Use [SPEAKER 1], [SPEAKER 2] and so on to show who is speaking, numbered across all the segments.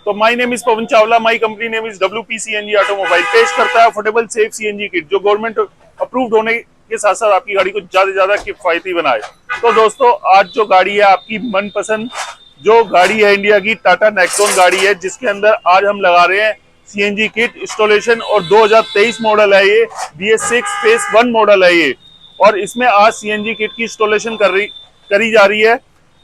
[SPEAKER 1] तो my name is Pawan Chawla, my company name is WP CNG automobile. पेश करता है अफोर्डेबल सेफ CNG किट जो गवर्नमेंट अप्रूव्ड होने के साथ साथ आपकी गाड़ी को ज्यादा से ज्यादा किफायती बनाए। तो दोस्तों आज जो गाड़ी है आपकी मनपसंद जो गाड़ी है इंडिया की टाटा नेक्सॉन गाड़ी है, जिसके अंदर आज हम लगा रहे हैं CNG किट इंस्टॉलेशन। और 2023 मॉडल है ये, BS6 फेस 1 मॉडल है ये। और इसमें आज CNG किट की इंस्टॉलेशन करी जा रही है,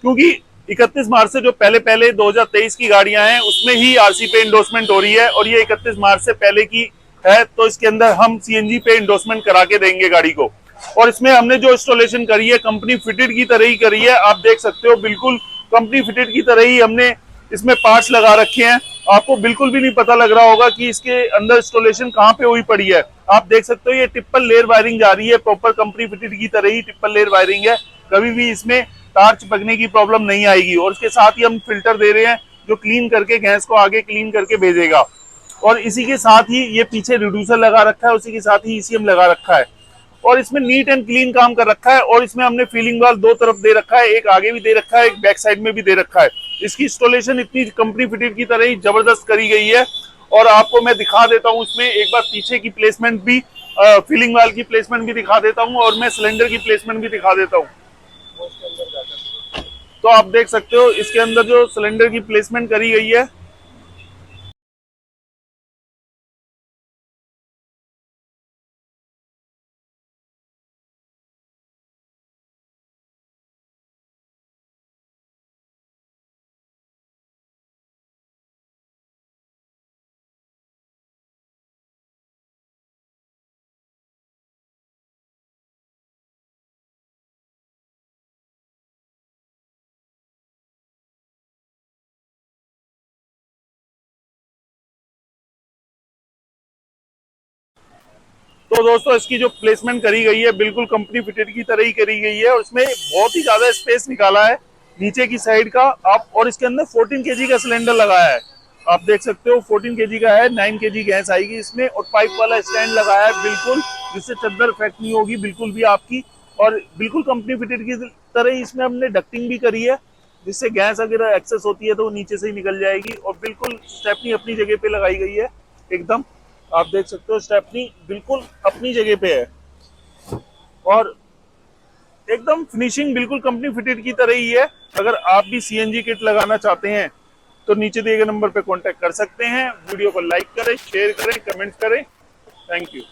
[SPEAKER 1] क्योंकि 31 मार्च से जो पहले पहले 2023 की गाड़ियां हैं उसमें ही RC पे इंडोर्समेंट हो रही है, और ये 31 मार्च से पहले की है, तो इसके अंदर हम CNG पे इंडोर्समेंट करा के देंगे गाड़ी को। और इसमें हमने जो इंस्टॉलेशन करी है कंपनी फिटेड की तरह ही करी है। आप देख सकते हो बिल्कुल कंपनी फिटेड की तरह ही हमने इसमें पार्ट्स लगा रखे हैं। आपको बिल्कुल भी नहीं पता लग रहा होगा कि इसके अंदर इंस्टॉलेशन कहाँ पे हुई पड़ी है। आप देख सकते हो ये ट्रिपल लेयर वायरिंग जा रही है, प्रॉपर कंपनी फिटेड की तरह ही ट्रिपल लेयर वायरिंग है। कभी भी इसमें तार चिपकने की प्रॉब्लम नहीं आएगी। और इसके साथ ही हम फिल्टर दे रहे हैं जो क्लीन करके गैस को आगे क्लीन करके भेजेगा। और इसी के साथ ही ये पीछे रिड्यूसर लगा रखा है, उसी के साथ ही ECM लगा रखा है। और इसमें नीट एंड क्लीन काम कर रखा है। और इसमें हमने फीलिंग वाल दो तरफ दे रखा है, एक आगे भी दे रखा है, एक बैक साइड में भी दे रखा है। इसकी इंस्टॉलेशन इतनी कंपनी फिटेड की तरह ही जबरदस्त करी गई है। और आपको मैं दिखा देता हूँ इसमें एक बार पीछे की प्लेसमेंट भी, फीलिंग वाल की प्लेसमेंट भी दिखा देता हूँ, और मैं सिलेंडर की प्लेसमेंट भी दिखा देता हूँ। तो आप देख सकते हो इसके अंदर जो सिलेंडर की प्लेसमेंट करी गई है। तो दोस्तों इसकी जो प्लेसमेंट करी गई है बिल्कुल कंपनी फिटेड की तरह ही करी गई है, और इसमें बहुत ही ज्यादा स्पेस निकाला है नीचे की साइड का आप। और इसके अंदर 14 केजी का सिलेंडर लगाया है, आप देख सकते हो 14 केजी का है, 9 केजी गैस आएगी इसमें। और पाइप वाला स्टैंड लगाया है बिल्कुल, जिससे चद्दर इफेक्ट नहीं होगी बिल्कुल भी आपकी। और बिल्कुल कंपनी फिटेड की तरह ही इसमें हमने डक्टिंग भी करी है, जिससे गैस अगर एक्सेस होती है तो वो नीचे से ही निकल जाएगी। और बिल्कुल स्टेपनी अपनी जगह पे लगाई गई है एकदम, आप देख सकते हो स्टेपनी बिल्कुल अपनी जगह पे है। और एकदम फिनिशिंग बिल्कुल कंपनी फिटेड की तरह ही है। अगर आप भी CNG किट लगाना चाहते हैं तो नीचे दिए गए नंबर पे कांटेक्ट कर सकते हैं। वीडियो को लाइक करें, शेयर करें, कमेंट करें। Thank you.